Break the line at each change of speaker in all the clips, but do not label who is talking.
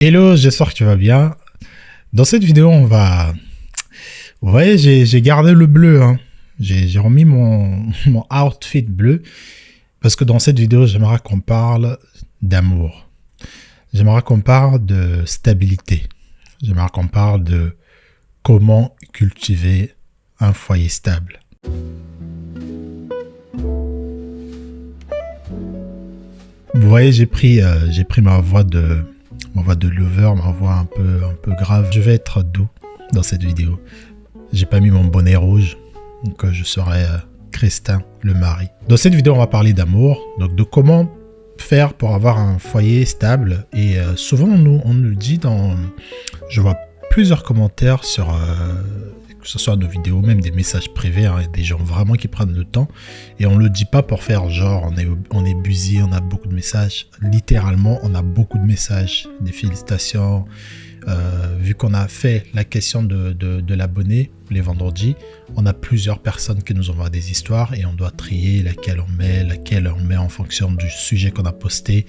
Hello, j'espère que tu vas bien. Dans cette vidéo, Vous voyez, j'ai gardé le bleu. Hein. J'ai remis mon outfit bleu. Parce que dans cette vidéo, j'aimerais qu'on parle d'amour. J'aimerais qu'on parle de stabilité. J'aimerais qu'on parle de comment cultiver un foyer stable. Vous voyez, j'ai pris ma voix de lover, ma voix un peu grave. Je vais être doux dans cette vidéo. J'ai pas mis mon bonnet rouge, donc je serai Christin, le mari. Dans cette vidéo, on va parler d'amour, donc de comment faire pour avoir un foyer stable. Et souvent, on nous le dit je vois plusieurs commentaires sur que ce soit nos vidéos, même des messages privés, hein, des gens vraiment qui prennent le temps. Et on le dit pas pour faire genre on est busy, on a beaucoup de messages. Littéralement, on a beaucoup de messages, des félicitations. Vu qu'on a fait la question de l'abonné les vendredis, on a plusieurs personnes qui nous envoient des histoires et on doit trier laquelle on met en fonction du sujet qu'on a posté.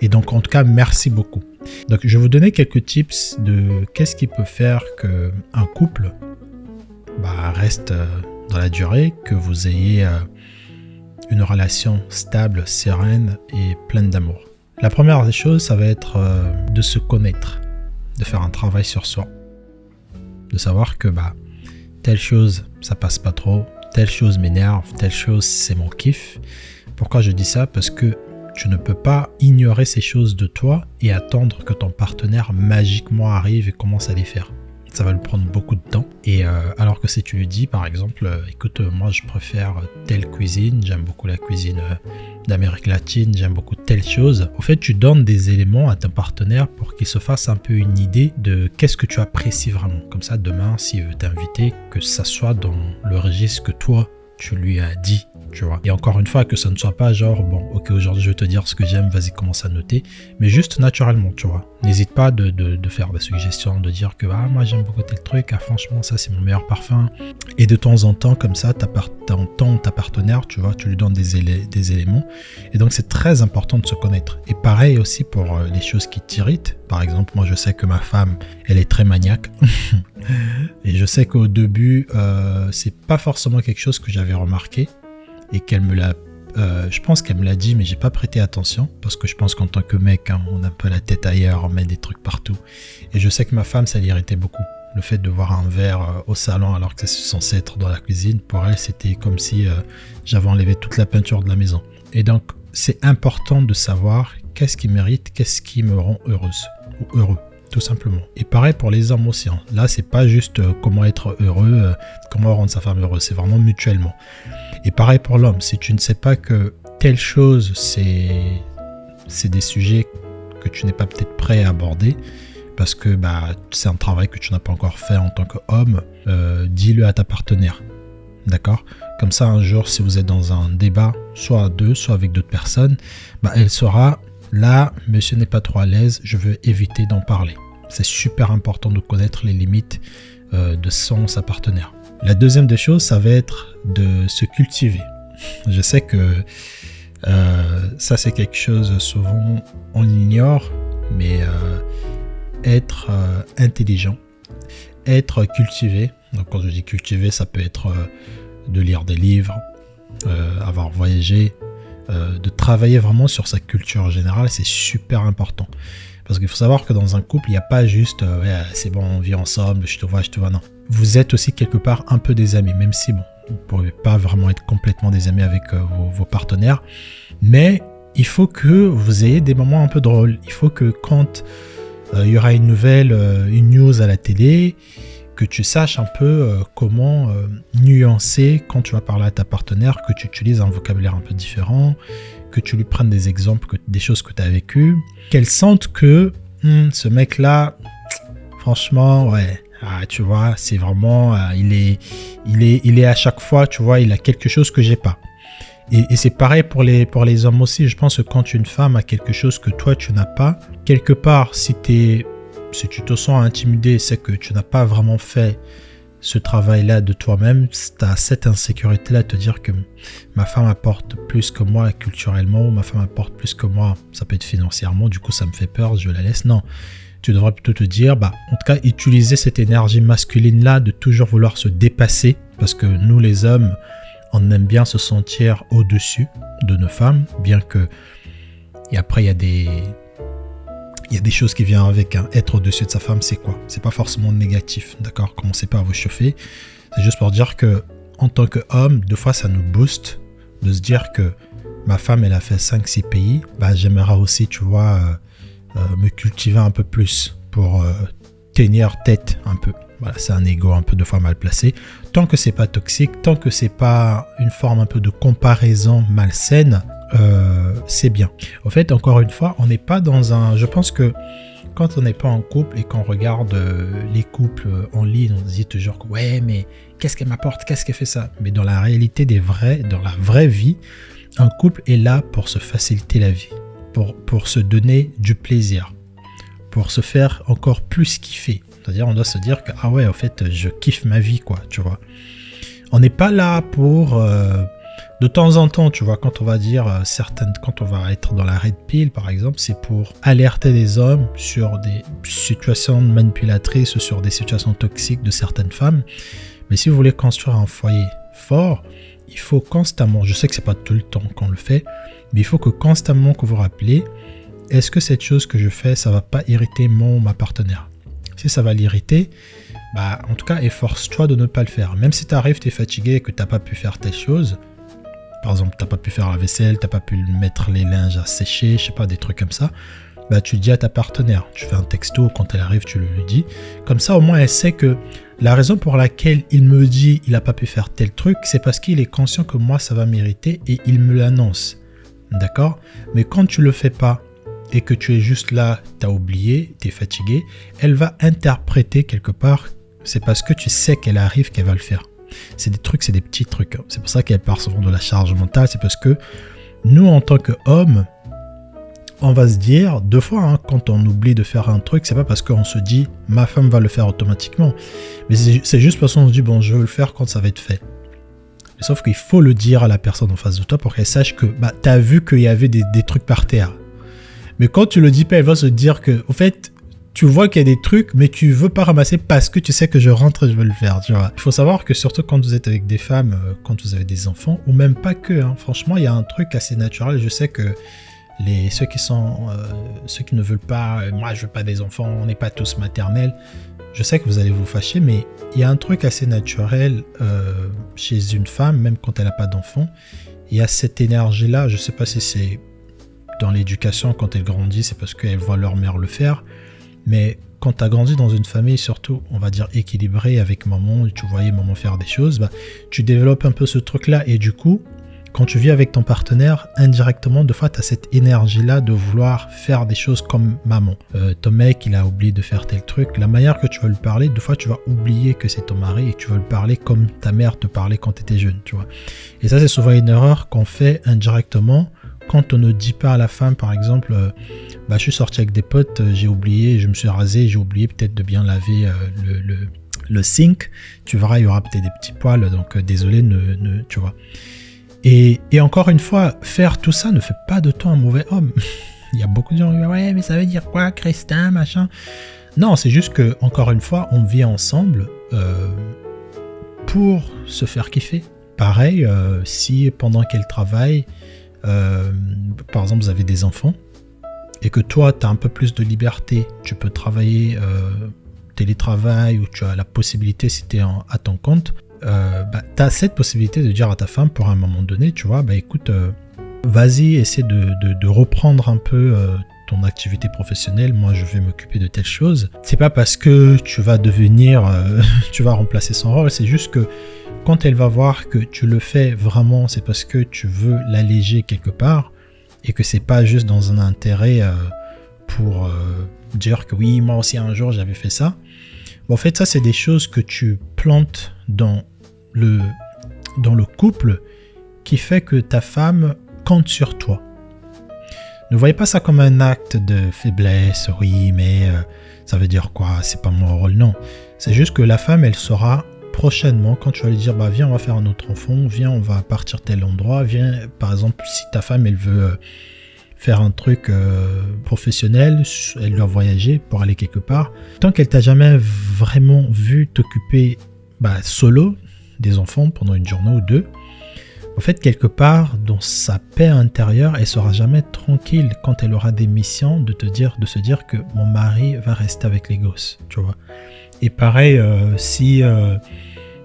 Et donc, en tout cas, merci beaucoup. Donc, je vais vous donner quelques tips de qu'est-ce qui peut faire qu'un couple reste dans la durée, que vous ayez une relation stable, sereine et pleine d'amour. La première des choses, ça va être de se connaître, de faire un travail sur soi. De savoir que telle chose, ça passe pas trop, telle chose m'énerve, telle chose, c'est mon kiff. Pourquoi je dis ça? Parce que tu ne peux pas ignorer ces choses de toi et attendre que ton partenaire magiquement arrive et commence à les faire. Ça va lui prendre beaucoup de temps. Et alors que si tu lui dis, par exemple, écoute, moi je préfère telle cuisine, j'aime beaucoup la cuisine d'Amérique latine, j'aime beaucoup telle chose. Au fait, tu donnes des éléments à ton partenaire pour qu'il se fasse un peu une idée de qu'est-ce que tu apprécies vraiment. Comme ça, demain, s'il veut t'inviter, que ça soit dans le registre que toi, tu lui as dit. Tu vois. Et encore une fois, que ça ne soit pas genre, bon, ok, aujourd'hui je vais te dire ce que j'aime, vas-y, commence à noter, mais juste naturellement, tu vois. N'hésite pas de faire des suggestions, de dire que, moi j'aime beaucoup tel truc, franchement, ça c'est mon meilleur parfum. Et de temps en temps, comme ça, t'entends ta partenaire, tu vois, tu lui donnes des éléments. Et donc c'est très important de se connaître. Et pareil aussi pour les choses qui t'irritent. Par exemple, moi je sais que ma femme, elle est très maniaque. Et je sais qu'au début, c'est pas forcément quelque chose que j'avais remarqué. Et qu'elle me l'a, je pense qu'elle me l'a dit, mais j'ai pas prêté attention parce que je pense qu'en tant que mec, hein, on a un peu la tête ailleurs, on met des trucs partout. Et je sais que ma femme, ça l'irritait beaucoup. Le fait de voir un verre au salon alors que c'est censé être dans la cuisine, pour elle, c'était comme si j'avais enlevé toute la peinture de la maison. Et donc, c'est important de savoir qu'est-ce qui mérite, qu'est-ce qui me rend heureuse ou heureux. Tout simplement. Et pareil pour les hommes aussi. Hein. Là, c'est pas juste comment être heureux, comment rendre sa femme heureuse. C'est vraiment mutuellement. Et pareil pour l'homme. Si tu ne sais pas que telle chose, c'est des sujets que tu n'es pas peut-être prêt à aborder, parce que c'est un travail que tu n'as pas encore fait en tant qu'homme, dis-le à ta partenaire. D'accord? Comme ça, un jour, si vous êtes dans un débat, soit à deux, soit avec d'autres personnes, elle saura... Là, monsieur n'est pas trop à l'aise, je veux éviter d'en parler. C'est super important de connaître les limites de sa partenaire. La deuxième des choses, ça va être de se cultiver. Je sais que ça, c'est quelque chose souvent on ignore, mais être intelligent, être cultivé. Donc, quand je dis cultiver, ça peut être de lire des livres, avoir voyagé, de travailler vraiment sur sa culture générale, c'est super important. Parce qu'il faut savoir que dans un couple, il n'y a pas juste c'est bon, on vit ensemble, je te vois, non. Vous êtes aussi quelque part un peu des amis, même si vous ne pouvez pas vraiment être complètement des amis avec vos partenaires. Mais il faut que vous ayez des moments un peu drôles. Il faut que quand il y aura une nouvelle, une news à la télé, que tu saches un peu comment nuancer quand tu vas parler à ta partenaire, que tu utilises un vocabulaire un peu différent, que tu lui prennes des exemples, des choses que tu as vécues, qu'elle sente que ce mec-là, franchement, tu vois, c'est vraiment, il est à chaque fois, tu vois, il a quelque chose que j'ai pas. Et c'est pareil pour les hommes aussi. Je pense que quand une femme a quelque chose que toi tu n'as pas, quelque part, si tu te sens intimidé, c'est que tu n'as pas vraiment fait ce travail-là de toi-même, tu as cette insécurité-là de te dire que ma femme apporte plus que moi culturellement, ou ma femme apporte plus que moi, ça peut être financièrement, du coup ça me fait peur, je la laisse. Non, Tu devrais plutôt te dire, en tout cas, utiliser cette énergie masculine-là de toujours vouloir se dépasser, parce que nous, les hommes, on aime bien se sentir au-dessus de nos femmes, bien que... Et après, il y a des choses qui viennent avec. Être au-dessus de sa femme, c'est quoi? C'est pas forcément négatif, d'accord? Commencez pas à vous chauffer. C'est juste pour dire que en tant qu'homme, des fois, ça nous booste de se dire que ma femme, elle a fait 5-6 pays. J'aimerais aussi, tu vois, me cultiver un peu plus pour tenir tête un peu. Voilà, c'est un ego un peu de fois mal placé. Tant que c'est pas toxique, tant que c'est pas une forme un peu de comparaison malsaine, c'est bien. Au fait, encore une fois, on n'est pas dans un... Je pense que quand on n'est pas en couple et qu'on regarde les couples en ligne, on se dit toujours que ouais, mais qu'est-ce qu'elle m'apporte, qu'est-ce qu'elle fait ça? Mais dans la réalité dans la vraie vie, un couple est là pour se faciliter la vie, pour se donner du plaisir, pour se faire encore plus kiffer. C'est-à-dire, on doit se dire que ah ouais, en fait, je kiffe ma vie, quoi, tu vois. On n'est pas là pour... de temps en temps, tu vois, quand on va dire quand on va être dans la red pill, par exemple, c'est pour alerter les hommes sur des situations manipulatrices ou sur des situations toxiques de certaines femmes. Mais si vous voulez construire un foyer fort, il faut constamment, je sais que c'est pas tout le temps qu'on le fait, mais il faut que constamment que vous rappelez, est-ce que cette chose que je fais, ça va pas irriter ma partenaire? Si ça va l'irriter, en tout cas, efforce-toi de ne pas le faire. Même si tu arrives, tu es fatigué et que tu n'as pas pu faire telle chose, par exemple, tu n'as pas pu faire la vaisselle, tu n'as pas pu mettre les linges à sécher, je sais pas, des trucs comme ça, tu le dis à ta partenaire. Tu fais un texto, quand elle arrive, tu le lui dis. Comme ça, au moins, elle sait que la raison pour laquelle il me dit il n'a pas pu faire tel truc, c'est parce qu'il est conscient que moi, ça va m'irriter et il me l'annonce. D'accord? Mais quand tu le fais pas et que tu es juste là, tu as oublié, tu es fatigué, elle va interpréter quelque part, c'est parce que tu sais qu'elle arrive qu'elle va le faire. C'est des trucs, c'est des petits trucs. C'est pour ça qu'elle part souvent de la charge mentale. C'est parce que nous, en tant qu'hommes, on va se dire, deux fois, quand on oublie de faire un truc, c'est pas parce qu'on se dit, ma femme va le faire automatiquement. Mais c'est juste parce qu'on se dit, bon, je veux le faire quand ça va être fait. Mais sauf qu'il faut le dire à la personne en face de toi pour qu'elle sache que, tu as vu qu'il y avait des trucs par terre. Mais quand tu le dis pas, elle va se dire que, au fait, tu vois qu'il y a des trucs, mais tu veux pas ramasser parce que tu sais que je rentre et je veux le faire, tu vois. Il faut savoir que surtout quand vous êtes avec des femmes, quand vous avez des enfants, ou même pas que, franchement, il y a un truc assez naturel. Je sais que ceux qui ne veulent pas, moi je veux pas des enfants, on n'est pas tous maternels, je sais que vous allez vous fâcher, mais il y a un truc assez naturel chez une femme, même quand elle n'a pas d'enfant. Il y a cette énergie-là, je sais pas si c'est dans l'éducation, quand elle grandit, c'est parce qu'elle voit leur mère le faire. Mais quand tu as grandi dans une famille, surtout, on va dire équilibrée avec maman, et tu voyais maman faire des choses, tu développes un peu ce truc-là. Et du coup, quand tu vis avec ton partenaire, indirectement, des fois, tu as cette énergie-là de vouloir faire des choses comme maman. Ton mec, il a oublié de faire tel truc. La manière que tu vas lui parler, des fois, tu vas oublier que c'est ton mari et que tu vas lui parler comme ta mère te parlait quand tu étais jeune, tu vois. Et ça, c'est souvent une erreur qu'on fait indirectement quand on ne dit pas à la femme, par exemple, je suis sorti avec des potes, j'ai oublié, je me suis rasé, j'ai oublié peut-être de bien laver le sink. Tu verras, il y aura peut-être des petits poils, donc désolé, tu vois. Et encore une fois, faire tout ça ne fait pas de toi un mauvais homme. Il y a beaucoup de gens qui disent, ouais, mais ça veut dire quoi, Christin, machin. Non, c'est juste que, encore une fois, on vit ensemble pour se faire kiffer. Pareil, si pendant qu'elle travaille, par exemple, vous avez des enfants et que toi, tu as un peu plus de liberté, tu peux travailler télétravail ou tu as la possibilité, si tu es à ton compte, tu as cette possibilité de dire à ta femme pour un moment donné, tu vois, écoute, vas-y, essaie de reprendre un peu ton activité professionnelle, moi je vais m'occuper de telle chose. C'est pas parce que tu vas devenir, tu vas remplacer son rôle, c'est juste que quand elle va voir que tu le fais vraiment, c'est parce que tu veux l'alléger quelque part et que c'est pas juste dans un intérêt pour dire que oui, moi aussi un jour j'avais fait ça. En fait, ça c'est des choses que tu plantes dans le couple qui fait que ta femme compte sur toi. Ne voyez pas ça comme un acte de faiblesse, oui, mais ça veut dire quoi? C'est pas mon rôle, non. C'est juste que la femme, elle saura prochainement, quand tu vas lui dire, viens, on va faire un autre enfant, viens, on va partir tel endroit, viens, par exemple, si ta femme, elle veut faire un truc professionnel, elle doit voyager pour aller quelque part. Tant qu'elle t'a jamais vraiment vu t'occuper solo des enfants pendant une journée ou deux, en fait, quelque part, dans sa paix intérieure, elle sera jamais tranquille quand elle aura des missions de se dire que mon mari va rester avec les gosses, tu vois. Et pareil, si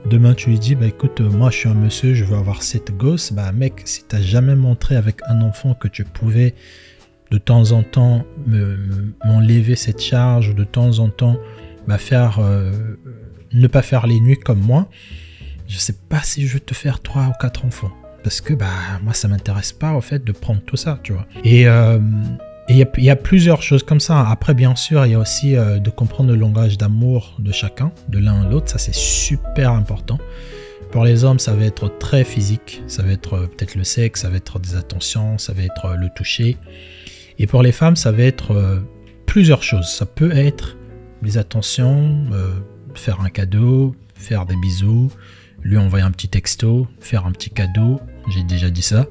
demain tu lui dis, écoute, moi je suis un monsieur, je veux avoir 7 gosses, mec, si t'as jamais montré avec un enfant que tu pouvais de temps en temps m'enlever cette charge, de temps en temps ne pas faire les nuits comme moi, je sais pas si je vais te faire 3 ou 4 enfants. Parce que moi, ça m'intéresse pas, au fait, de prendre tout ça, tu vois. Et il y a plusieurs choses comme ça. Après, bien sûr, il y a aussi de comprendre le langage d'amour de chacun, de l'un à l'autre. Ça, c'est super important. Pour les hommes, ça va être très physique. Ça va être peut-être le sexe, ça va être des attentions, ça va être le toucher. Et pour les femmes, ça va être plusieurs choses. Ça peut être les attentions, faire un cadeau, faire des bisous, lui envoyer un petit texto, faire un petit cadeau, j'ai déjà dit ça.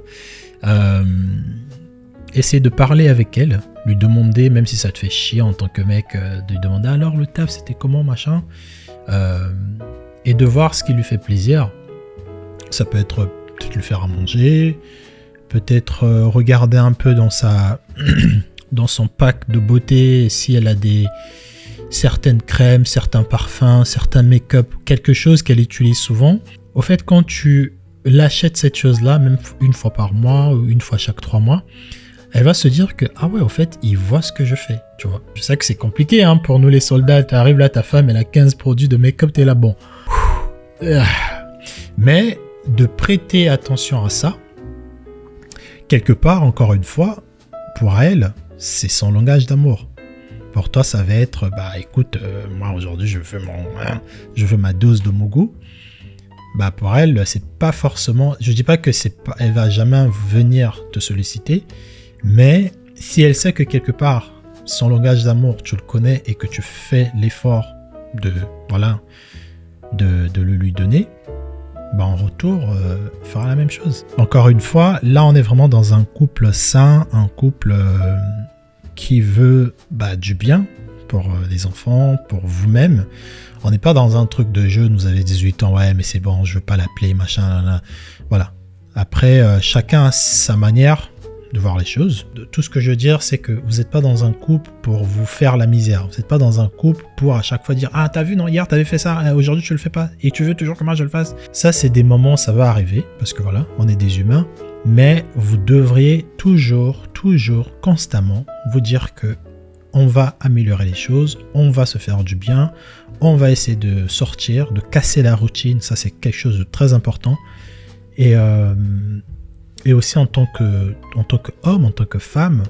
Essayer de parler avec elle, lui demander, même si ça te fait chier en tant que mec, de lui demander alors le taf c'était comment, machin, et de voir ce qui lui fait plaisir. Ça peut être peut-être lui faire à manger, peut-être regarder un peu dans son pack de beauté si elle a certaines crèmes, certains parfums, certains make-up, quelque chose qu'elle utilise souvent. Au fait, quand tu l'achètes cette chose-là, même une fois par mois ou une fois chaque 3 mois, elle va se dire que, ah ouais, au fait, il voit ce que je fais, tu vois. Je sais que c'est compliqué, pour nous les soldats, t'arrives là, ta femme, elle a 15 produits de make-up, t'es là, bon. Mais de prêter attention à ça, quelque part, encore une fois, pour elle, c'est son langage d'amour. Pour toi, ça va être, écoute, moi aujourd'hui, je veux ma dose de Mougou. Pour elle, c'est pas forcément, je dis pas que elle va jamais venir te solliciter, mais si elle sait que quelque part, son langage d'amour, tu le connais et que tu fais l'effort de le lui donner, en retour, fera la même chose. Encore une fois, là, on est vraiment dans un couple sain, un couple qui veut du bien pour les enfants, pour vous-même. On n'est pas dans un truc de jeu, vous avez 18 ans, ouais, mais c'est bon, je veux pas l'appeler, machin, là. Voilà. Après, chacun a sa manière de voir les choses. Tout ce que je veux dire, c'est que vous n'êtes pas dans un couple pour vous faire la misère. Vous n'êtes pas dans un couple pour à chaque fois dire « Ah, t'as vu, non, hier, t'avais fait ça, aujourd'hui, tu le fais pas, et tu veux toujours que moi, je le fasse. » Ça, c'est des moments, ça va arriver, parce que voilà, on est des humains. Mais vous devriez toujours, constamment vous dire que on va améliorer les choses, on va se faire du bien, on va essayer de sortir, de casser la routine. Ça, c'est quelque chose de très important. Et aussi en tant qu'homme, en tant que femme,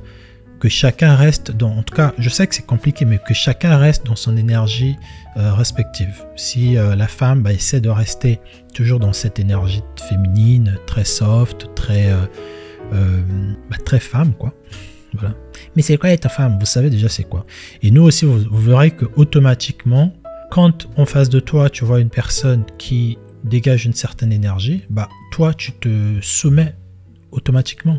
que chacun reste en tout cas, je sais que c'est compliqué, mais que chacun reste dans son énergie respective. Si la femme essaie de rester toujours dans cette énergie féminine, très soft, très femme, quoi. Voilà. Mais c'est quoi être femme? Vous savez déjà c'est quoi. Et nous aussi, vous verrez que automatiquement, quand en face de toi, tu vois une personne qui dégage une certaine énergie, toi, tu te soumets automatiquement.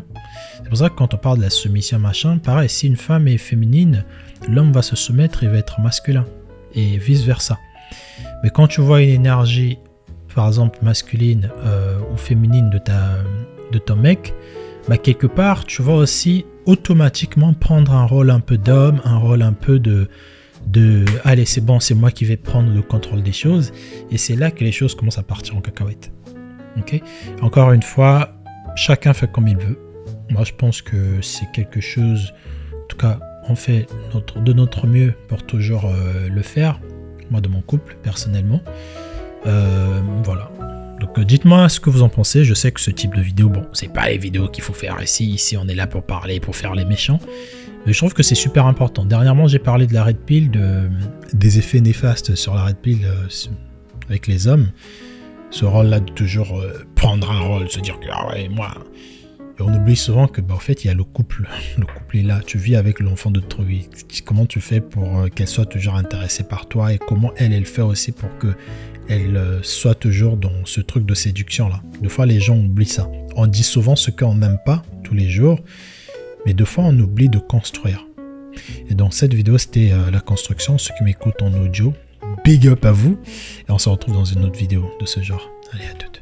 C'est pour ça que quand on parle de la soumission, machin, pareil, si une femme est féminine, l'homme va se soumettre et va être masculin, et vice versa. Mais quand tu vois une énergie, par exemple masculine ou féminine de ton mec, quelque part, tu vas aussi automatiquement prendre un rôle un peu d'homme, un rôle un peu de allez, c'est bon, c'est moi qui vais prendre le contrôle des choses, et c'est là que les choses commencent à partir en cacahuète. Ok. Encore une fois, chacun fait comme il veut. Moi, je pense que c'est quelque chose, en tout cas, on fait de notre mieux pour toujours le faire. Moi, de mon couple, personnellement. Voilà. Donc, dites-moi ce que vous en pensez. Je sais que ce type de vidéo, c'est pas les vidéos qu'il faut faire ici. Ici, on est là pour parler, pour faire les méchants. Mais je trouve que c'est super important. Dernièrement, j'ai parlé de la Red Pill, des effets néfastes sur la Red Pill avec les hommes. Ce rôle-là de toujours prendre un rôle, se dire que ah ouais, moi. Et on oublie souvent que en fait, il y a le couple. Le couple est là. Tu vis avec l'enfant de autrui. Comment tu fais pour qu'elle soit toujours intéressée par toi, et comment elle fait aussi pour que elle soit toujours dans ce truc de séduction là. Des fois, les gens oublient ça. On dit souvent ce qu'on n'aime pas tous les jours. Mais des fois, on oublie de construire. Et donc, cette vidéo, c'était la construction. Ceux qui m'écoutent en audio, big up à vous. Et on se retrouve dans une autre vidéo de ce genre. Allez, à toutes.